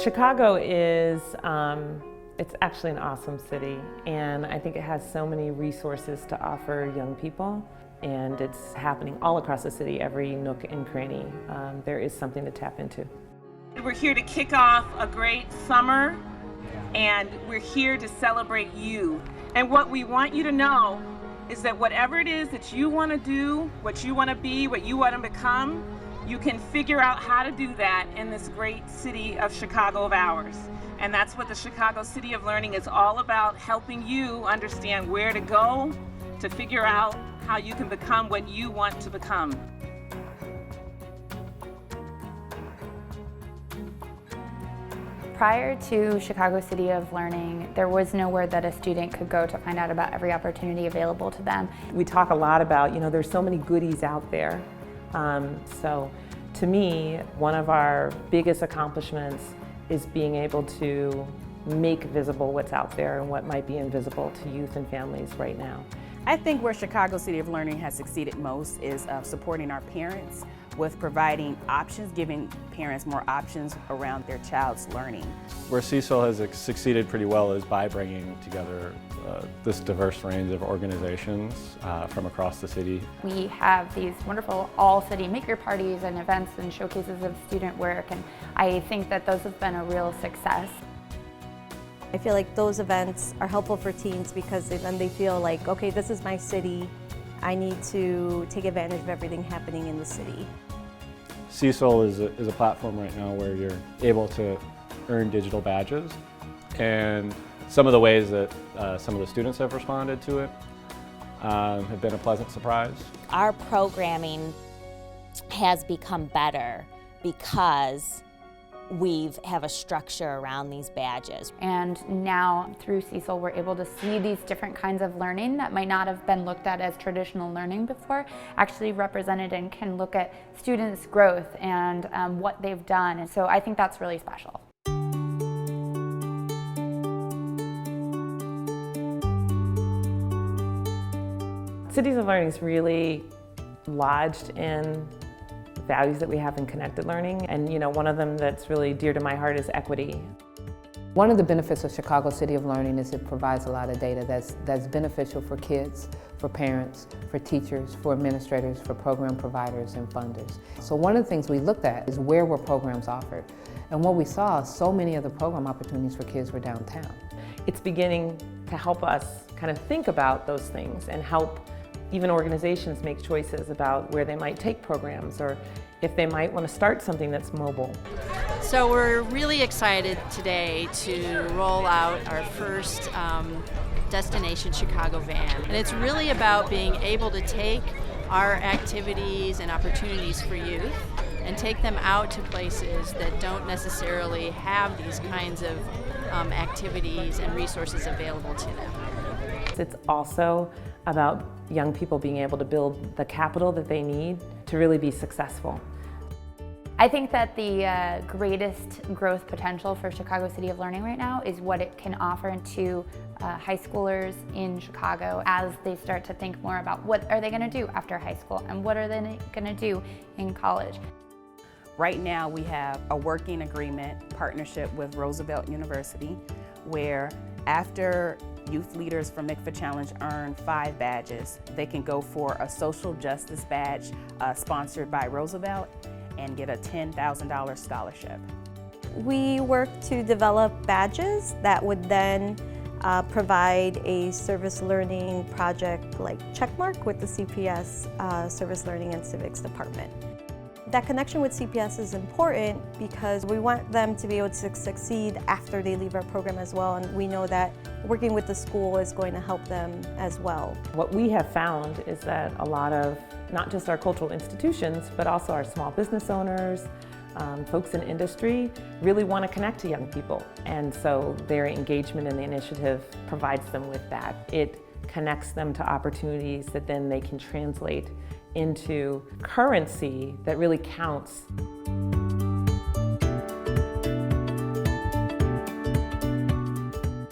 Chicago is, it's actually an awesome city, and I think it has so many resources to offer young people, and it's happening all across the city, every nook and cranny. There is something to tap into. We're here to kick off a great summer, and we're here to celebrate you. And what we want you to know is that whatever it is that you want to do, what you want to be, what you want to become, you can figure out how to do that in this great city of Chicago of ours. And that's what the Chicago City of Learning is all about, helping you understand where to go to figure out how you can become what you want to become. Prior to Chicago City of Learning, there was nowhere that a student could go to find out about every opportunity available to them. We talk a lot about, there's so many goodies out there. So to me, one of our biggest accomplishments is being able to make visible what's out there and what might be invisible to youth and families right now. I think where Chicago City of Learning has succeeded most is supporting our parents with providing options, giving parents more options around their child's learning. Where Cecil has succeeded pretty well is by bringing together this diverse range of organizations from across the city. We have these wonderful all-city maker parties and events and showcases of student work, and I think that those have been a real success. I feel like those events are helpful for teens because then they feel like, okay, this is my city. I need to take advantage of everything happening in the city. Cecil is a platform right now where you're able to earn digital badges, and some of the ways that some of the students have responded to it have been a pleasant surprise. Our programming has become better because we have a structure around these badges. And now through Cecil, we're able to see these different kinds of learning that might not have been looked at as traditional learning before, actually represented, and can look at students' growth and what they've done. And so I think that's really special. Cities of Learning is really lodged in values that we have in connected learning, and one of them that's really dear to my heart is equity. One of the benefits of Chicago City of Learning is it provides a lot of data that's beneficial for kids, for parents, for teachers, for administrators, for program providers and funders. So one of the things we looked at is where were programs offered, and what we saw, so many of the program opportunities for kids were downtown. It's beginning to help us kind of think about those things and help even organizations make choices about where they might take programs or if they might want to start something that's mobile. So we're really excited today to roll out our first Destination Chicago van. And it's really about being able to take our activities and opportunities for youth and take them out to places that don't necessarily have these kinds of activities and resources available to them. It's also about young people being able to build the capital that they need to really be successful. I think that the greatest growth potential for Chicago City of Learning right now is what it can offer to high schoolers in Chicago as they start to think more about what are they going to do after high school and what are they going to do in college. Right now we have a working agreement partnership with Roosevelt University where after youth leaders from MCFA Challenge earn 5 badges, they can go for a social justice badge sponsored by Roosevelt and get a $10,000 scholarship. We work to develop badges that would then provide a service learning project like Checkmark with the CPS Service Learning and Civics Department. That connection with CPS is important because we want them to be able to succeed after they leave our program as well, and we know that working with the school is going to help them as well. What we have found is that a lot of, not just our cultural institutions, but also our small business owners, folks in industry really want to connect to young people, and so their engagement in the initiative provides them with that. It connects them to opportunities that then they can translate into currency that really counts.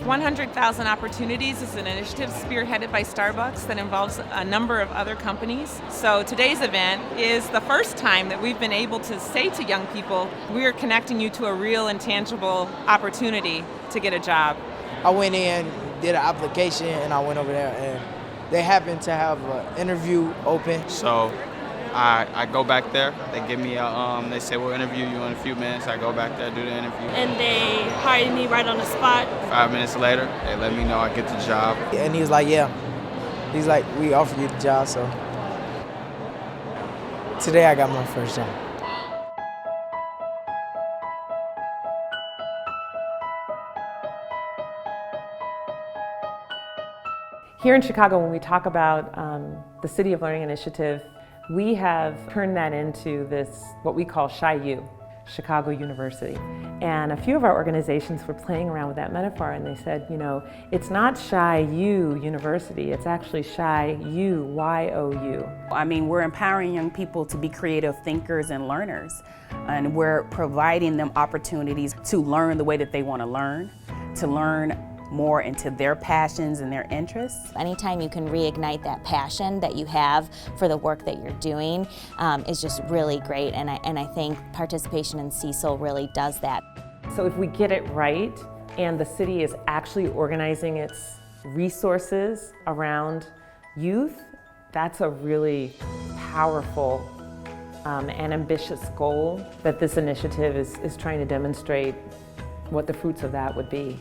100,000 Opportunities is an initiative spearheaded by Starbucks that involves a number of other companies. So today's event is the first time that we've been able to say to young people, we are connecting you to a real and tangible opportunity to get a job. I went in, did an application, and I went over there, and they happened to have an interview open. So I go back there, they give me they say we'll interview you in a few minutes. I go back there, do the interview. And they hired me right on the spot. 5 minutes later, they let me know I get the job. And he was like, yeah. He's like, we offered you the job, so. Today I got my first job. Here in Chicago, when we talk about the City of Learning Initiative, we have turned that into this, what we call Chi-U, Chicago University. And a few of our organizations were playing around with that metaphor, and they said, you know, it's not Chi-U University, it's actually Chi-U, Y-O-U. I mean, we're empowering young people to be creative thinkers and learners, and we're providing them opportunities to learn the way that they want to learn more into their passions and their interests. Anytime you can reignite that passion that you have for the work that you're doing is just really great, and I think participation in CECL really does that. So if we get it right, and the city is actually organizing its resources around youth, that's a really powerful and ambitious goal that this initiative is trying to demonstrate what the fruits of that would be.